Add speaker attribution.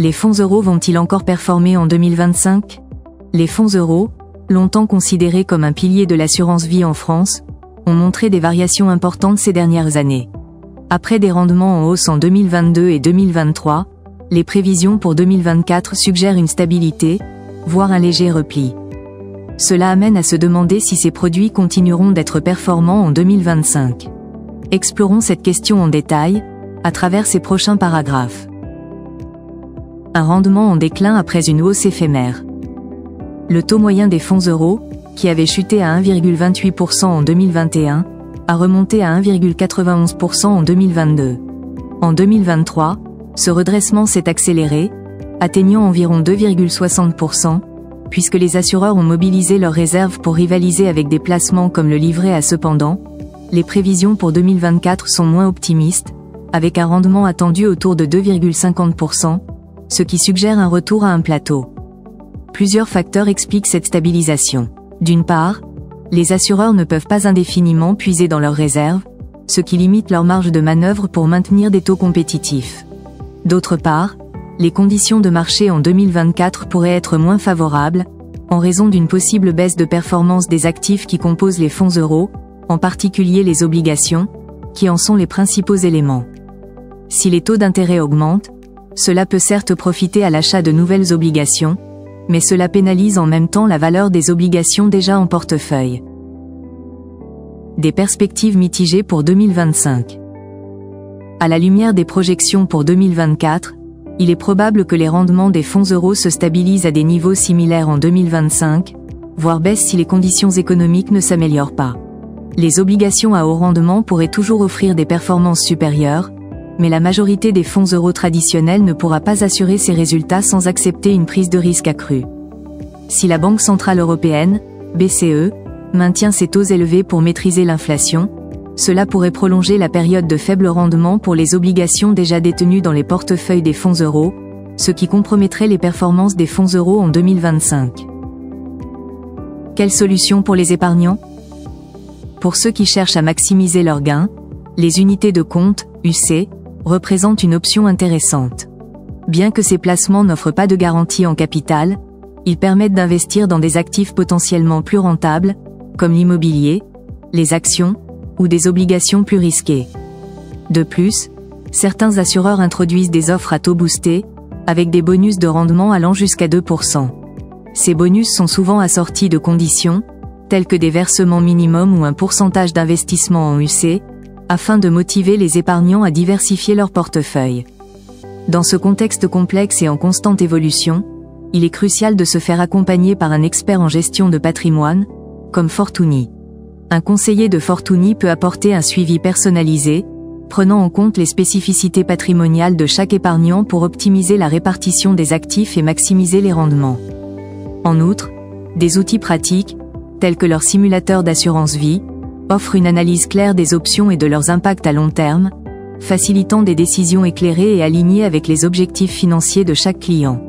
Speaker 1: Les fonds euros vont-ils encore performer en 2025? Les fonds euros, longtemps considérés comme un pilier de l'assurance vie en France, ont montré des variations importantes ces dernières années. Après des rendements en hausse en 2022 et 2023, les prévisions pour 2024 suggèrent une stabilité, voire un léger repli. Cela amène à se demander si ces produits continueront d'être performants en 2025. Explorons cette question en détail, à travers ces prochains paragraphes. Un rendement en déclin après une hausse éphémère. Le taux moyen des fonds euros, qui avait chuté à 1,28% en 2021, a remonté à 1,91% en 2022. En 2023, ce redressement s'est accéléré, atteignant environ 2,60%, puisque les assureurs ont mobilisé leurs réserves pour rivaliser avec des placements comme le livret A. Cependant, les prévisions pour 2024 sont moins optimistes, avec un rendement attendu autour de 2,50%, ce qui suggère un retour à un plateau. Plusieurs facteurs expliquent cette stabilisation. D'une part, les assureurs ne peuvent pas indéfiniment puiser dans leurs réserves, ce qui limite leur marge de manœuvre pour maintenir des taux compétitifs. D'autre part, les conditions de marché en 2024 pourraient être moins favorables, en raison d'une possible baisse de performance des actifs qui composent les fonds euros, en particulier les obligations, qui en sont les principaux éléments. Si les taux d'intérêt augmentent, cela peut certes profiter à l'achat de nouvelles obligations, mais cela pénalise en même temps la valeur des obligations déjà en portefeuille. Des perspectives mitigées pour 2025. À la lumière des projections pour 2024, il est probable que les rendements des fonds euros se stabilisent à des niveaux similaires en 2025, voire baissent si les conditions économiques ne s'améliorent pas. Les obligations à haut rendement pourraient toujours offrir des performances supérieures, mais la majorité des fonds euros traditionnels ne pourra pas assurer ces résultats sans accepter une prise de risque accrue. Si la Banque centrale européenne, BCE, maintient ses taux élevés pour maîtriser l'inflation, cela pourrait prolonger la période de faible rendement pour les obligations déjà détenues dans les portefeuilles des fonds euros, ce qui compromettrait les performances des fonds euros en 2025. Quelle solution pour les épargnants? Pour ceux qui cherchent à maximiser leurs gains, les unités de compte, UC, représentent une option intéressante. Bien que ces placements n'offrent pas de garantie en capital, ils permettent d'investir dans des actifs potentiellement plus rentables, comme l'immobilier, les actions, ou des obligations plus risquées. De plus, certains assureurs introduisent des offres à taux boosté, avec des bonus de rendement allant jusqu'à 2%. Ces bonus sont souvent assortis de conditions, telles que des versements minimums ou un pourcentage d'investissement en UC, afin de motiver les épargnants à diversifier leur portefeuille. Dans ce contexte complexe et en constante évolution, il est crucial de se faire accompagner par un expert en gestion de patrimoine, comme Fortuny. Un conseiller de Fortuny peut apporter un suivi personnalisé, prenant en compte les spécificités patrimoniales de chaque épargnant pour optimiser la répartition des actifs et maximiser les rendements. En outre, des outils pratiques, tels que leur simulateur d'assurance vie, offrent une analyse claire des options et de leurs impacts à long terme, facilitant des décisions éclairées et alignées avec les objectifs financiers de chaque client.